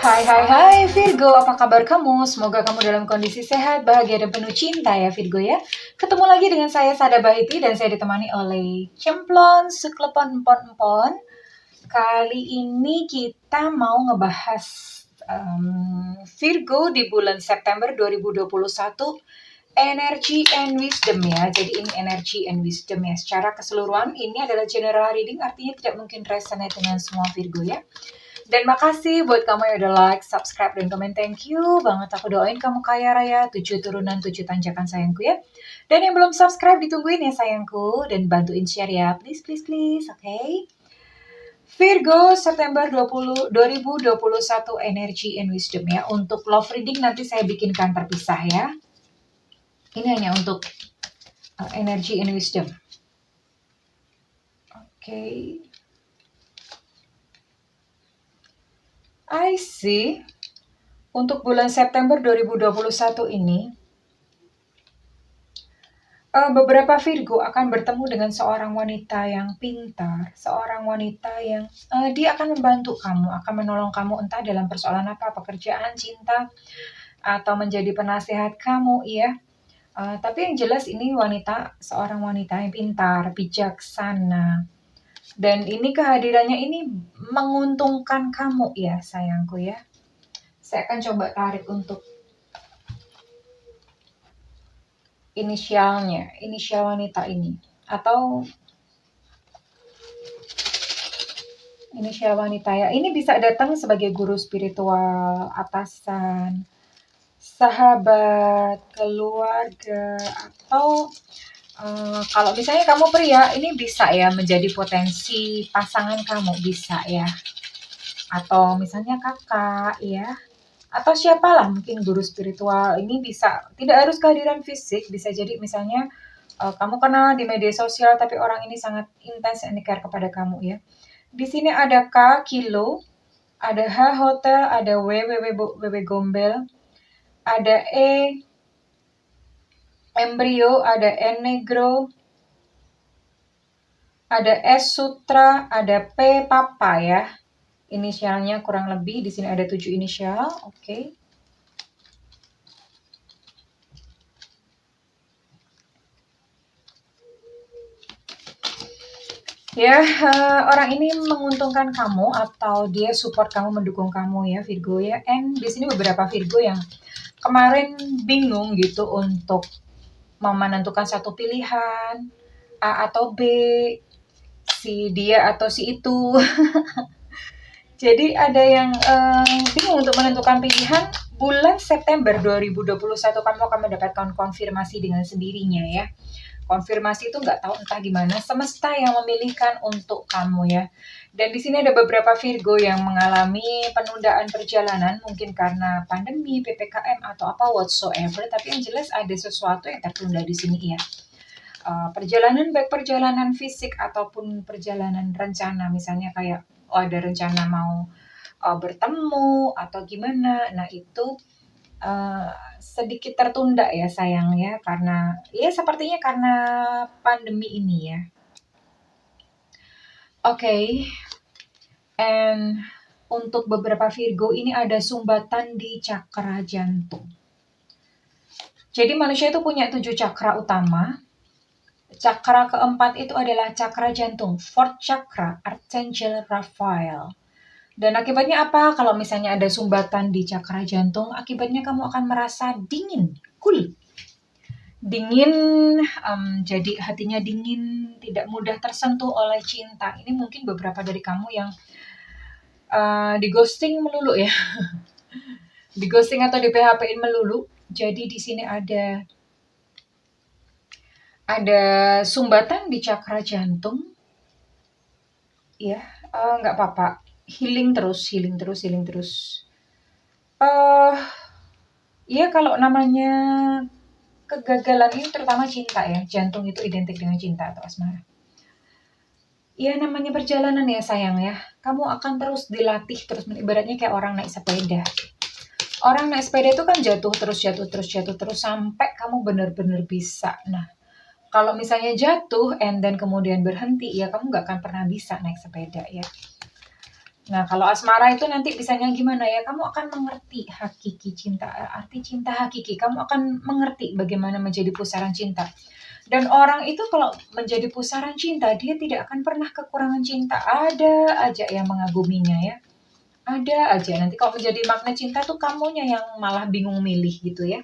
Hai hai hai Virgo, apa kabar kamu? Semoga kamu dalam kondisi sehat, bahagia dan penuh cinta ya Virgo ya. Ketemu lagi dengan saya Sada Bahiti dan saya ditemani oleh Cemplon Suklepon Empon-Empon. Kali ini kita mau ngebahas Virgo di bulan September 2021, energy and wisdom ya. Jadi ini energy and wisdom ya. Secara keseluruhan ini adalah general reading, artinya tidak mungkin resonate dengan semua Virgo ya. Dan makasih buat kamu yang udah like, subscribe, dan komen. Thank you banget. Aku doain kamu kaya raya, 7 turunan, 7 tanjakan sayangku ya. Dan yang belum subscribe, ditungguin ya sayangku. Dan bantuin share ya. Please, please, please. Oke. Virgo, September 2021, energy and wisdom ya. Untuk love reading nanti saya bikinkan terpisah ya. Ini hanya untuk energy and wisdom. Oke. I see. Untuk bulan September 2021 ini, beberapa Virgo akan bertemu dengan seorang wanita yang pintar, seorang wanita yang dia akan membantu kamu, akan menolong kamu entah dalam persoalan apa, pekerjaan, cinta, atau menjadi penasehat kamu, ya. Tapi yang jelas ini seorang wanita yang pintar, bijaksana, dan ini kehadirannya ini menguntungkan kamu ya sayangku ya. Saya akan coba tarik untuk inisial wanita ini, atau inisial wanita ya. Ini bisa datang sebagai guru spiritual, atasan, sahabat, keluarga, atau kalau misalnya kamu pria, ini bisa ya menjadi potensi pasangan kamu, bisa ya. Atau misalnya kakak ya. Atau siapalah, mungkin guru spiritual. Ini bisa, tidak harus kehadiran fisik, bisa jadi misalnya kamu kenal di media sosial tapi orang ini sangat intens and care kepada kamu ya. Di sini ada K kilo, ada H hotel, ada W gombel, ada E embrio, ada N negro, ada S sutra, ada P papa ya. Inisialnya kurang lebih di sini ada 7 inisial, oke. Ya, orang ini menguntungkan kamu atau dia support kamu, mendukung kamu ya Virgo ya. And di sini beberapa Virgo yang kemarin bingung gitu untuk menentukan satu pilihan, A atau B, si dia atau si itu. Jadi ada yang bingung untuk menentukan pilihan. Bulan September 2021 kamu akan mendapatkan konfirmasi dengan sendirinya ya. Konfirmasi itu nggak tahu entah gimana, semesta yang memilihkan untuk kamu ya. Dan di sini ada beberapa Virgo yang mengalami penundaan perjalanan, mungkin karena pandemi, PPKM atau apa whatsoever. Tapi yang jelas ada sesuatu yang tertunda di sini ya. Perjalanan, baik perjalanan fisik ataupun perjalanan rencana, misalnya kayak ada rencana mau bertemu atau gimana. Nah itu sedikit tertunda ya sayang ya, karena ya sepertinya karena pandemi ini ya. Oke. And untuk beberapa Virgo ini ada sumbatan di cakra jantung. Jadi manusia itu punya 7 cakra utama. Cakra keempat itu adalah cakra jantung, fourth chakra, Archangel Raphael. Dan akibatnya apa? Kalau misalnya ada sumbatan di cakra jantung, akibatnya kamu akan merasa dingin, cool. Dingin, jadi hatinya dingin, tidak mudah tersentuh oleh cinta. Ini mungkin beberapa dari kamu yang di ghosting melulu ya. Di ghosting atau di PHP-in melulu. Jadi di sini ada sumbatan di cakra jantung. Ya, nggak apa-apa. Healing terus. Ya kalau namanya kegagalan ini terutama cinta ya. Jantung itu identik dengan cinta atau asmara. Ya namanya perjalanan ya sayang ya. Kamu akan terus dilatih terus, ibaratnya kayak orang naik sepeda. Orang naik sepeda itu kan jatuh terus sampai kamu benar-benar bisa. Nah, kalau misalnya jatuh and then kemudian berhenti, ya kamu nggak akan pernah bisa naik sepeda ya. Nah, kalau asmara itu nanti bisanya gimana ya? Kamu akan mengerti hakiki cinta, arti cinta hakiki. Kamu akan mengerti bagaimana menjadi pusaran cinta. Dan orang itu kalau menjadi pusaran cinta, dia tidak akan pernah kekurangan cinta. Ada aja yang mengaguminya ya. Ada aja. Nanti kalau menjadi magnet cinta tuh kamunya yang malah bingung milih gitu ya.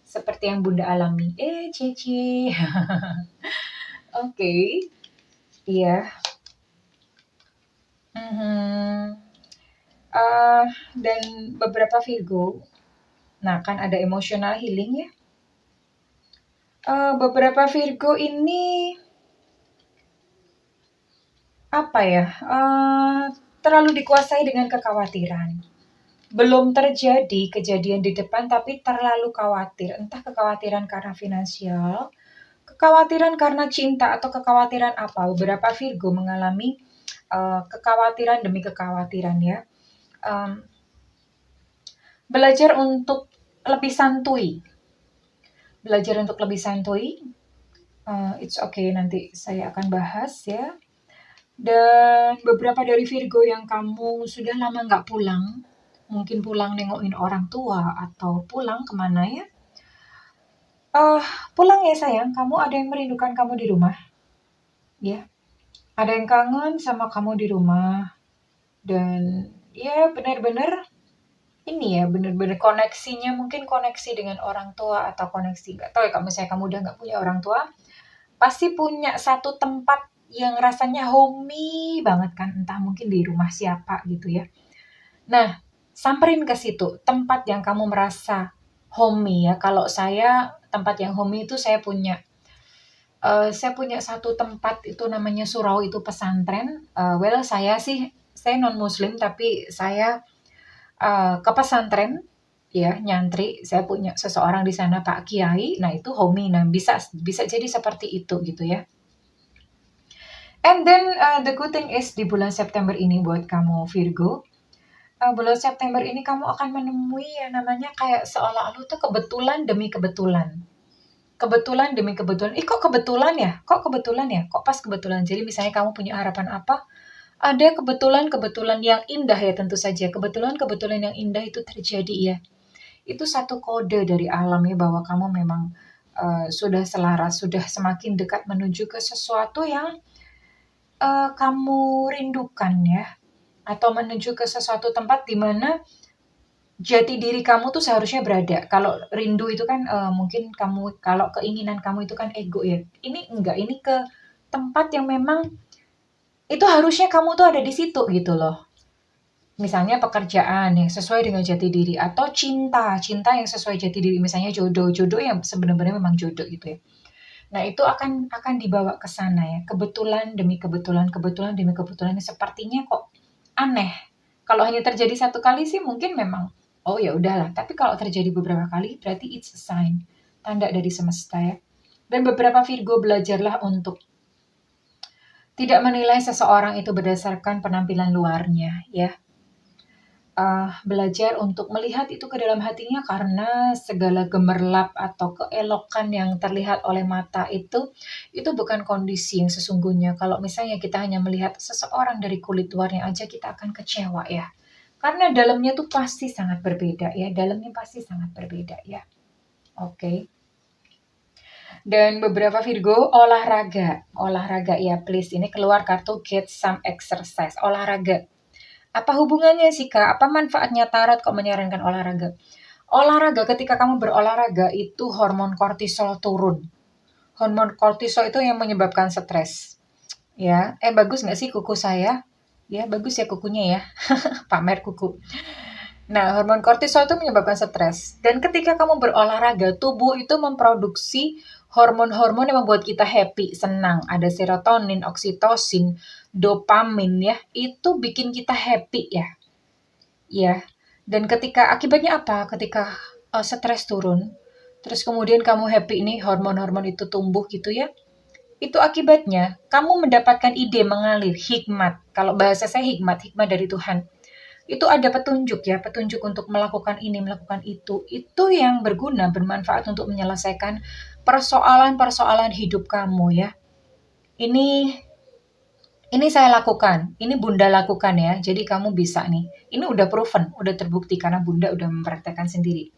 Seperti yang Bunda alami. Cece. Oke. Iya. Mhm. Dan beberapa Virgo, nah kan ada emotional healing ya. Beberapa Virgo ini apa ya? Terlalu dikuasai dengan kekhawatiran. Belum terjadi kejadian di depan tapi terlalu khawatir. Entah kekhawatiran karena finansial, kekhawatiran karena cinta atau kekhawatiran apa. Beberapa Virgo mengalami kekhawatiran demi kekhawatiran ya. Belajar untuk lebih santuy. Belajar untuk lebih santuy. It's okay, nanti saya akan bahas ya. Dan beberapa dari Virgo yang kamu sudah lama nggak pulang, mungkin pulang nengokin orang tua atau pulang kemana ya. Pulang ya sayang, kamu ada yang merindukan kamu di rumah. Ya, ada yang kangen sama kamu di rumah. Dan ya benar-benar ini ya, benar-benar koneksinya mungkin koneksi dengan orang tua atau koneksi, nggak tahu ya kalau misalnya kamu udah nggak punya orang tua, pasti punya satu tempat yang rasanya homey banget kan, entah mungkin di rumah siapa gitu ya. Nah, samperin ke situ, tempat yang kamu merasa homey ya. Kalau saya tempat yang homey itu saya punya satu tempat itu namanya surau, itu pesantren. Saya non muslim tapi saya ke pesantren ya, nyantri. Saya punya seseorang di sana, Pak Kiai. Nah, itu homey. Nah, bisa jadi seperti itu gitu ya. And then the good thing is di bulan September ini buat kamu Virgo, bulan September ini kamu akan menemui yang namanya kayak seolah-olah tuh kebetulan demi kebetulan. Kebetulan demi kebetulan. Kok kebetulan ya? Kok kebetulan ya? Kok pas kebetulan? Jadi misalnya kamu punya harapan apa? Ada kebetulan-kebetulan yang indah ya, tentu saja. Kebetulan-kebetulan yang indah itu terjadi ya. Itu satu kode dari alam ya, bahwa kamu memang sudah selaras, sudah semakin dekat menuju ke sesuatu yang kamu rindukan ya, atau menuju ke sesuatu tempat di mana jati diri kamu tuh seharusnya berada. Kalau rindu itu kan mungkin kamu, kalau keinginan kamu itu kan ego ya. Ini enggak, ini ke tempat yang memang itu harusnya kamu tuh ada di situ gitu loh. Misalnya pekerjaan yang sesuai dengan jati diri, atau cinta yang sesuai jati diri, misalnya jodoh yang sebenarnya memang jodoh gitu ya. Nah, itu akan dibawa ke sana ya. Kebetulan demi kebetulan, kebetulan demi kebetulan, sepertinya kok aneh. Kalau hanya terjadi satu kali sih mungkin memang oh ya udahlah, tapi kalau terjadi beberapa kali berarti it's a sign, tanda dari semesta ya. Dan beberapa Virgo, belajarlah untuk tidak menilai seseorang itu berdasarkan penampilan luarnya ya. Belajar untuk melihat itu ke dalam hatinya, karena segala gemerlap atau keelokan yang terlihat oleh mata itu bukan kondisi yang sesungguhnya. Kalau misalnya kita hanya melihat seseorang dari kulit luarnya aja, kita akan kecewa ya. Karena dalamnya tuh pasti sangat berbeda ya, dalamnya pasti sangat berbeda ya. Oke. Dan beberapa Virgo, olahraga ya please, ini keluar kartu get some exercise, olahraga. Apa hubungannya sih Kak? Apa manfaatnya tarot kok menyarankan olahraga? Olahraga, ketika kamu berolahraga itu hormon kortisol turun. Hormon kortisol itu yang menyebabkan stres. Ya, bagus nggak sih kuku saya? Ya, bagus ya kukunya ya. Pamer kuku. Nah, hormon kortisol itu menyebabkan stres. Dan ketika kamu berolahraga, tubuh itu memproduksi hormon-hormon yang membuat kita happy, senang. Ada serotonin, oksitosin, dopamin ya. Itu bikin kita happy ya. Ya. Dan akibatnya apa? Ketika stres turun, terus kemudian kamu happy nih, hormon-hormon itu tumbuh gitu ya. Itu akibatnya kamu mendapatkan ide mengalir, hikmat. Kalau bahasa saya hikmat dari Tuhan. Itu ada petunjuk ya, petunjuk untuk melakukan ini, melakukan itu. Itu yang berguna, bermanfaat untuk menyelesaikan persoalan-persoalan hidup kamu ya. Ini Ini saya lakukan, ini Bunda lakukan ya, jadi kamu bisa nih. Ini udah proven, udah terbukti karena Bunda udah mempraktekkan sendiri.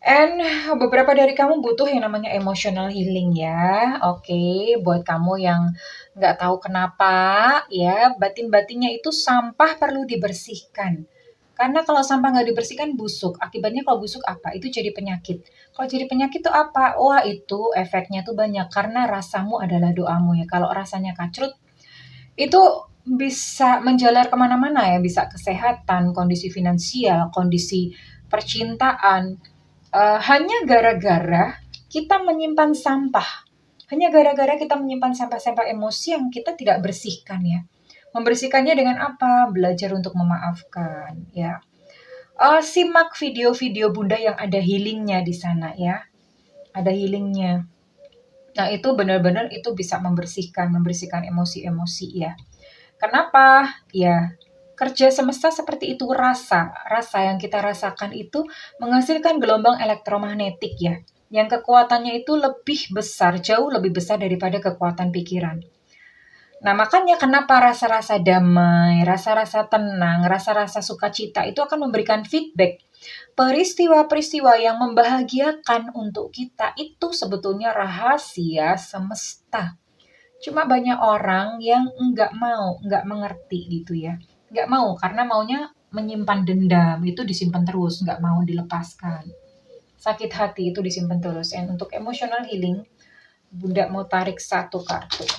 And beberapa dari kamu butuh yang namanya emotional healing ya. Oke, buat kamu yang nggak tahu kenapa ya, batin-batinnya itu sampah perlu dibersihkan. Karena kalau sampah nggak dibersihkan busuk. Akibatnya kalau busuk apa? Itu jadi penyakit. Kalau jadi penyakit itu apa? Wah itu efeknya tuh banyak. Karena rasamu adalah doamu ya. Kalau rasanya kacrut, itu bisa menjalar kemana-mana ya. Bisa kesehatan, kondisi finansial, kondisi percintaan, hanya gara-gara kita menyimpan sampah. Hanya gara-gara kita menyimpan sampah-sampah emosi yang kita tidak bersihkan ya. Membersihkannya dengan apa? Belajar untuk memaafkan ya. Simak video-video Bunda yang ada healingnya di sana ya. Ada healingnya. Nah itu benar-benar itu bisa membersihkan emosi-emosi ya. Kenapa? Ya, kerja semesta seperti itu rasa yang kita rasakan itu menghasilkan gelombang elektromagnetik ya, yang kekuatannya itu lebih besar, jauh lebih besar daripada kekuatan pikiran. Nah, makanya kenapa rasa-rasa damai, rasa-rasa tenang, rasa-rasa sukacita itu akan memberikan feedback. Peristiwa-peristiwa yang membahagiakan untuk kita itu sebetulnya rahasia semesta. Cuma banyak orang yang nggak mengerti gitu ya. Nggak mau, karena maunya menyimpan dendam, itu disimpan terus, nggak mau dilepaskan. Sakit hati itu disimpan terus. And untuk emotional healing, Bunda mau tarik satu kartu.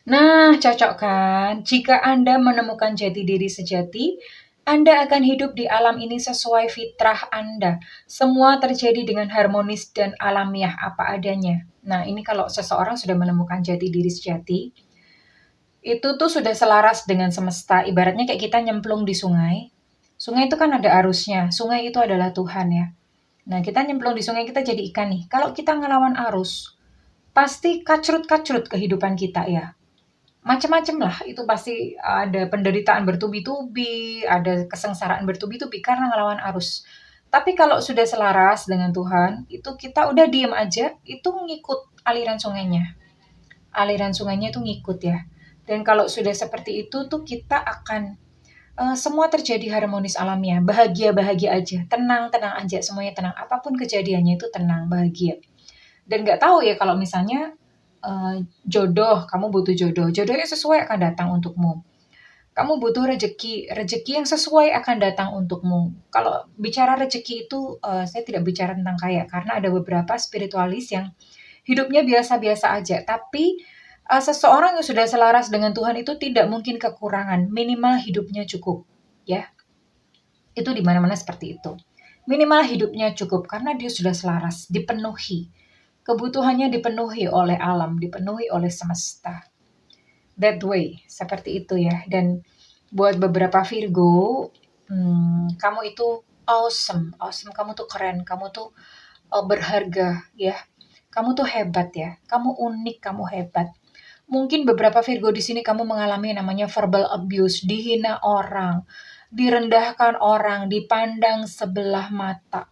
Nah, cocok kan? Jika Anda menemukan jati diri sejati, Anda akan hidup di alam ini sesuai fitrah Anda. Semua terjadi dengan harmonis dan alamiah apa adanya. Nah, ini kalau seseorang sudah menemukan jati diri sejati, itu tuh sudah selaras dengan semesta. Ibaratnya kayak kita nyemplung di sungai. Sungai itu kan ada arusnya. Sungai itu adalah Tuhan ya. Nah, kita nyemplung di sungai, kita jadi ikan nih. Kalau kita ngelawan arus, pasti kacrut-kacrut kehidupan kita ya. Macam-macam lah, itu pasti ada penderitaan bertubi-tubi, ada kesengsaraan bertubi-tubi karena ngelawan arus. Tapi kalau sudah selaras dengan Tuhan, itu kita udah diem aja, itu ngikut aliran sungainya. Aliran sungainya itu ngikut ya. Dan kalau sudah seperti itu tuh kita akan semua terjadi harmonis alamiah, bahagia-bahagia aja, tenang-tenang aja, semuanya tenang. Apapun kejadiannya itu tenang, bahagia. Dan nggak tahu ya kalau misalnya jodoh, kamu butuh jodoh, jodoh yang sesuai akan datang untukmu. Kamu butuh rejeki, rejeki yang sesuai akan datang untukmu. Kalau bicara rejeki itu, saya tidak bicara tentang kaya, karena ada beberapa spiritualis yang hidupnya biasa-biasa aja, tapi seseorang yang sudah selaras dengan Tuhan itu tidak mungkin kekurangan, minimal hidupnya cukup, ya. Itu di mana-mana seperti itu. Minimal hidupnya cukup karena dia sudah selaras, dipenuhi. Kebutuhannya dipenuhi oleh alam, dipenuhi oleh semesta. That way, seperti itu ya. Dan buat beberapa Virgo, kamu itu awesome, awesome. Kamu tuh keren, kamu tuh berharga ya. Kamu tuh hebat ya. Kamu unik, kamu hebat. Mungkin beberapa Virgo di sini kamu mengalami namanya verbal abuse, dihina orang, direndahkan orang, dipandang sebelah mata.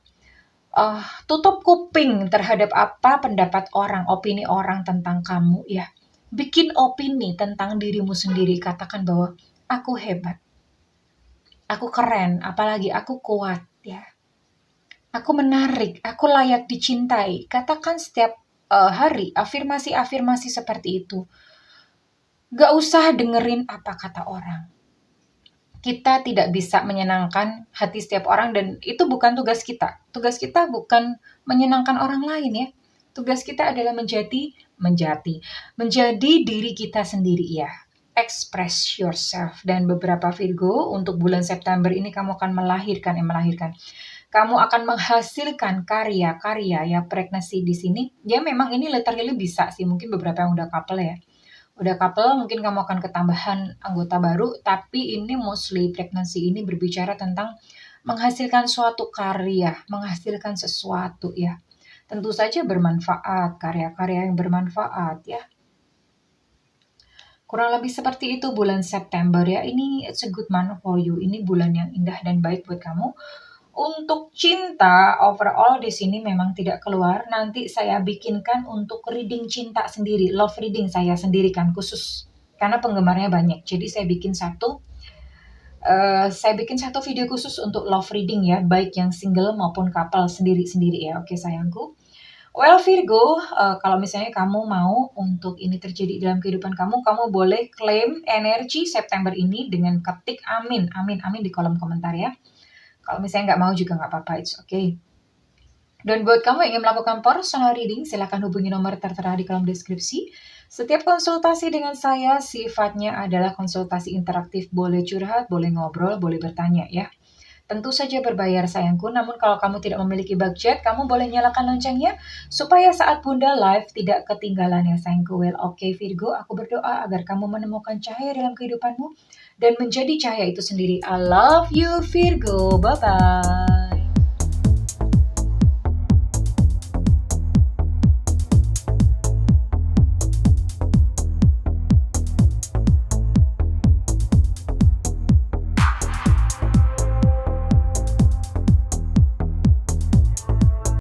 Tutup kuping terhadap apa pendapat orang, opini orang tentang kamu ya. Bikin opini tentang dirimu sendiri, katakan bahwa aku hebat, aku keren, apalagi aku kuat ya. Aku menarik, aku layak dicintai. Katakan setiap hari afirmasi-afirmasi seperti itu. Gak usah dengerin apa kata orang. Kita tidak bisa menyenangkan hati setiap orang dan itu bukan tugas kita. Tugas kita bukan menyenangkan orang lain ya. Tugas kita adalah menjadi diri kita sendiri ya. Express yourself. Dan beberapa Virgo untuk bulan September ini kamu akan melahirkan. Kamu akan menghasilkan karya-karya ya, pregnancy di sini. Ya memang ini literally bisa sih, mungkin beberapa yang udah couple ya. Udah couple mungkin kamu akan ketambahan anggota baru, tapi ini mostly pregnancy ini berbicara tentang menghasilkan suatu karya, menghasilkan sesuatu ya. Tentu saja bermanfaat, karya-karya yang bermanfaat ya. Kurang lebih seperti itu bulan September ya. Ini it's a good month for you. Ini bulan yang indah dan baik buat kamu. Untuk cinta, overall di sini memang tidak keluar. Nanti saya bikinkan untuk reading cinta sendiri, love reading saya sendiri kan khusus. Karena penggemarnya banyak. Jadi saya bikin satu video khusus untuk love reading ya, baik yang single maupun couple sendiri-sendiri ya. Oke sayangku. Well Virgo, kalau misalnya kamu mau untuk ini terjadi dalam kehidupan kamu, kamu boleh klaim energi September ini dengan ketik amin, amin, amin di kolom komentar ya. Kalau misalnya nggak mau juga nggak apa-apa, it's okay. Dan buat kamu yang ingin melakukan personal reading, silakan hubungi nomor tertera di kolom deskripsi. Setiap konsultasi dengan saya sifatnya adalah konsultasi interaktif, boleh curhat, boleh ngobrol, boleh bertanya ya. Tentu saja berbayar sayangku, namun kalau kamu tidak memiliki budget, kamu boleh nyalakan loncengnya supaya saat Bunda live tidak ketinggalan ya sayangku. Well, oke Virgo, aku berdoa agar kamu menemukan cahaya dalam kehidupanmu dan menjadi cahaya itu sendiri. I love you Virgo, bye-bye.